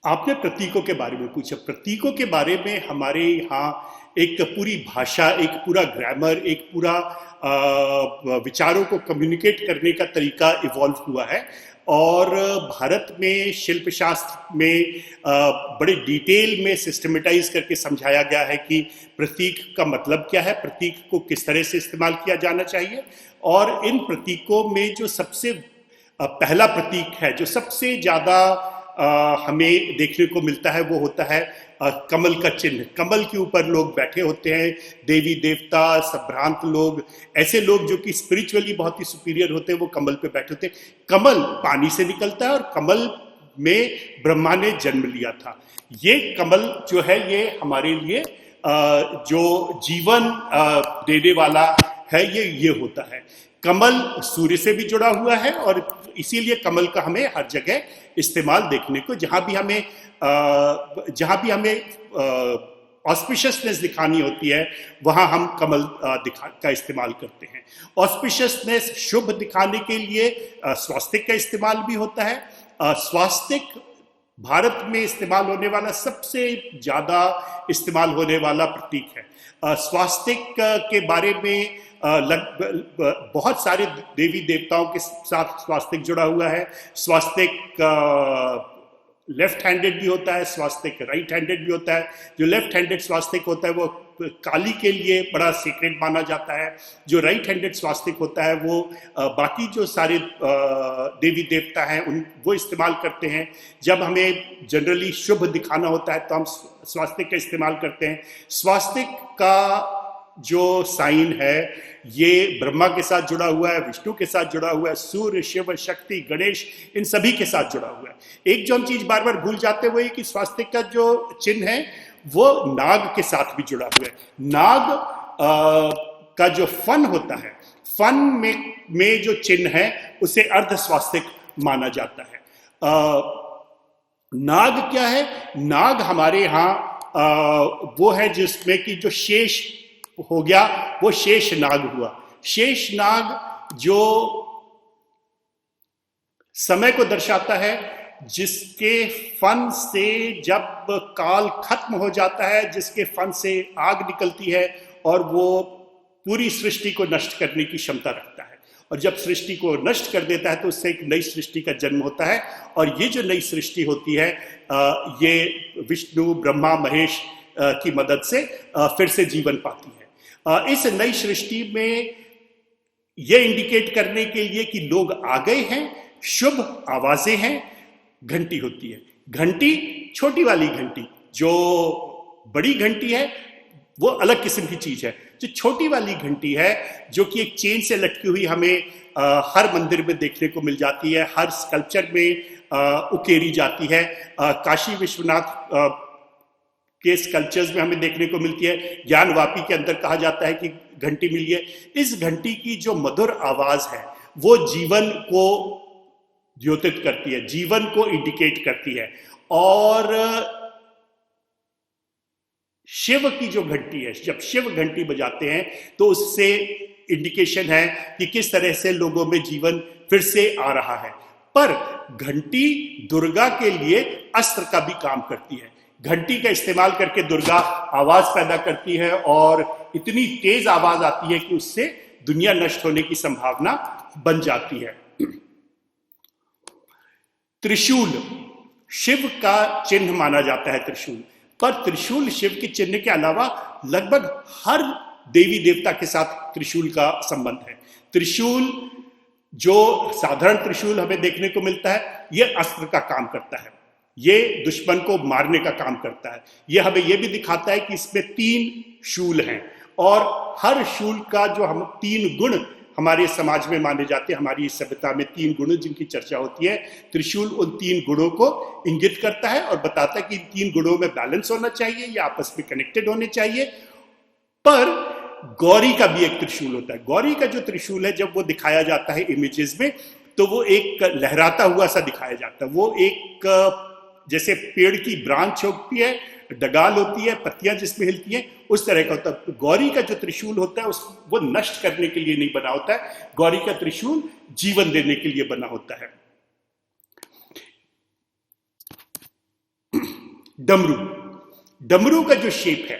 आपने प्रतीकों के बारे में पूछा। प्रतीकों के बारे में हमारे यहाँ एक पूरी भाषा, एक पूरा ग्रामर, एक पूरा विचारों को कम्युनिकेट करने का तरीका इवॉल्व हुआ है। और भारत में शिल्पशास्त्र में बड़े डिटेल में सिस्टमेटाइज करके समझाया गया है कि प्रतीक का मतलब क्या है, प्रतीक को किस तरह से इस्तेमाल किया जाना चाहिए। और इन प्रतीकों में जो सबसे पहला प्रतीक है, जो सबसे ज़्यादा हमें देखने को मिलता है, वो होता है कमल का चिन्ह। कमल के ऊपर लोग बैठे होते हैं, देवी देवता, संभ्रांत लोग, ऐसे लोग जो कि स्पिरिचुअली बहुत ही सुपीरियर होते हैं, वो कमल पे बैठे होते हैं। कमल पानी से निकलता है और कमल में ब्रह्मा ने जन्म लिया था। ये कमल जो है ये हमारे लिए जो जीवन देने वाला है, ये होता है। कमल सूर्य से भी जुड़ा हुआ है और इसीलिए कमल का हमें हर जगह इस्तेमाल देखने को, जहां भी हमें ऑस्पिशियसनेस दिखानी होती है, वहां हम कमल का इस्तेमाल करते हैं। ऑस्पिशियसनेस, शुभ दिखाने के लिए स्वास्तिक का इस्तेमाल भी होता है। स्वास्तिक भारत में इस्तेमाल होने वाला, सबसे ज्यादा इस्तेमाल होने वाला प्रतीक है। स्वास्तिक के बारे में बहुत सारे देवी देवताओं के साथ स्वास्तिक जुड़ा हुआ है। स्वास्तिक लेफ्ट हैंडेड भी होता है, स्वास्तिक राइट हैंडेड भी होता है। जो लेफ्ट हैंडेड स्वास्तिक होता है वो काली के लिए बड़ा सीक्रेट माना जाता है। जो राइट हैंडेड स्वास्तिक होता है वो बाकी जो सारे देवी देवता हैं वो इस्तेमाल करते हैं। जब हमें जनरली शुभ दिखाना होता है तो हम स्वास्तिक का इस्तेमाल करते हैं। स्वास्तिक का जो साइन है ये ब्रह्मा के साथ जुड़ा हुआ है, विष्णु के साथ जुड़ा हुआ है, सूर्य, शिव, शक्ति, गणेश, इन सभी के साथ जुड़ा हुआ है। एक जो हम चीज बार बार भूल जाते हुए कि स्वास्तिक का जो चिन्ह है वो नाग के साथ भी जुड़ा हुआ है। नाग का जो फन होता है, फन में जो चिन्ह है उसे अर्ध स्वास्तिक माना जाता है। नाग क्या है? नाग हमारे यहाँ वो है जिसमें कि जो शेष हो गया वो शेष नाग हुआ। शेष नाग जो समय को दर्शाता है, जिसके फन से जब काल खत्म हो जाता है, जिसके फन से आग निकलती है और वो पूरी सृष्टि को नष्ट करने की क्षमता रखता है। और जब सृष्टि को नष्ट कर देता है तो उससे एक नई सृष्टि का जन्म होता है। और ये जो नई सृष्टि होती है ये विष्णु, ब्रह्मा, महेश की मदद से फिर से जीवन पाती है। इस नई सृष्टि में यह इंडिकेट करने के लिए कि लोग आ गए हैं, शुभ आवाजें हैं, घंटी होती है। घंटी, छोटी वाली घंटी, जो बड़ी घंटी है वो अलग किस्म की चीज है। जो छोटी वाली घंटी है जो कि एक चेन से लटकी हुई हमें हर मंदिर में देखने को मिल जाती है, हर स्कल्पचर में उकेरी जाती है। काशी विश्वनाथ के स्कल्पचर्स में हमें देखने को मिलती है। ज्ञानवापी के अंदर कहा जाता है कि घंटी मिली है। इस घंटी की जो मधुर आवाज है वो जीवन को द्योतित करती है, जीवन को इंडिकेट करती है। और शिव की जो घंटी है, जब शिव घंटी बजाते हैं तो उससे इंडिकेशन है कि किस तरह से लोगों में जीवन फिर से आ रहा है। पर घंटी दुर्गा के लिए अस्त्र का भी काम करती है। घंटी का इस्तेमाल करके दुर्गा आवाज पैदा करती है और इतनी तेज आवाज आती है कि उससे दुनिया नष्ट होने की संभावना बन जाती है। त्रिशूल शिव का चिन्ह माना जाता है। त्रिशूल, पर त्रिशूल शिव के चिन्ह के अलावा लगभग हर देवी देवता के साथ त्रिशूल का संबंध है। त्रिशूल, जो साधारण त्रिशूल हमें देखने को मिलता है, यह अस्त्र का काम करता है, ये दुश्मन को मारने का काम करता है। ये हमें यह भी दिखाता है कि इसमें 3 शूल हैं और हर शूल का जो हम 3 गुण हमारे समाज में माने जाते हैं। हमारी सभ्यता में 3 गुण जिनकी चर्चा होती है, त्रिशूल उन 3 गुणों को इंगित करता है और बताता है कि इन 3 गुणों में बैलेंस होना चाहिए, ये आपस में कनेक्टेड होने चाहिए। पर गौरी का भी एक त्रिशूल होता है। गौरी का जो त्रिशूल है, जब वो दिखाया जाता है इमेजेस में, तो वो एक लहराता हुआ सा दिखाया जाता है। वो एक जैसे पेड़ की ब्रांच होती है, डगाल होती है, पत्तियां जिसमें हिलती हैं, उस तरह का होता है। गौरी का जो त्रिशूल होता है वो नष्ट करने के लिए नहीं बना होता है। गौरी का त्रिशूल जीवन देने के लिए बना होता है। डमरू, डमरू का जो शेप है,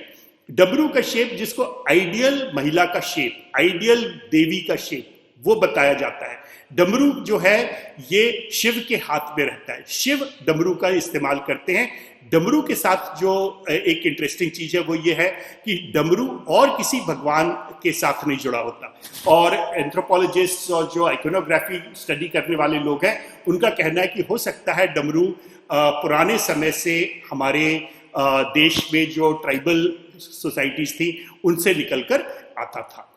डमरू का शेप जिसको आइडियल महिला का शेप, आइडियल देवी का शेप वो बताया जाता है। डमरू जो है ये शिव के हाथ में रहता है, शिव डमरू का इस्तेमाल करते हैं। डमरू के साथ जो एक इंटरेस्टिंग चीज है वो ये है कि डमरू और किसी भगवान के साथ नहीं जुड़ा होता। और एंथ्रोपोलॉजिस्ट और जो आइकोनोग्राफी स्टडी करने वाले लोग हैं उनका कहना है कि हो सकता है डमरू पुराने समय से हमारे देश में जो ट्राइबल सोसाइटीज थी उनसे निकलकर आता था।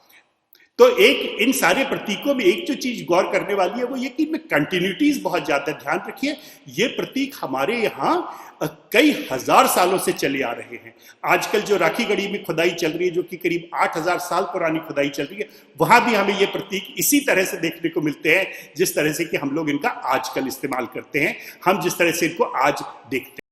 तो एक इन सारे प्रतीकों में एक जो चीज गौर करने वाली है वो ये कि इनमें कंटिन्यूटीज बहुत ज्यादा। ध्यान रखिए ये प्रतीक हमारे यहाँ कई हजार सालों से चले आ रहे हैं। आजकल जो राखी गढ़ी में खुदाई चल रही है जो कि करीब 8000 साल पुरानी खुदाई चल रही है, वहां भी हमें ये प्रतीक इसी तरह से देखने को मिलते हैं जिस तरह से कि हम लोग इनका आजकल इस्तेमाल करते हैं, हम जिस तरह से इनको आज देखते हैं।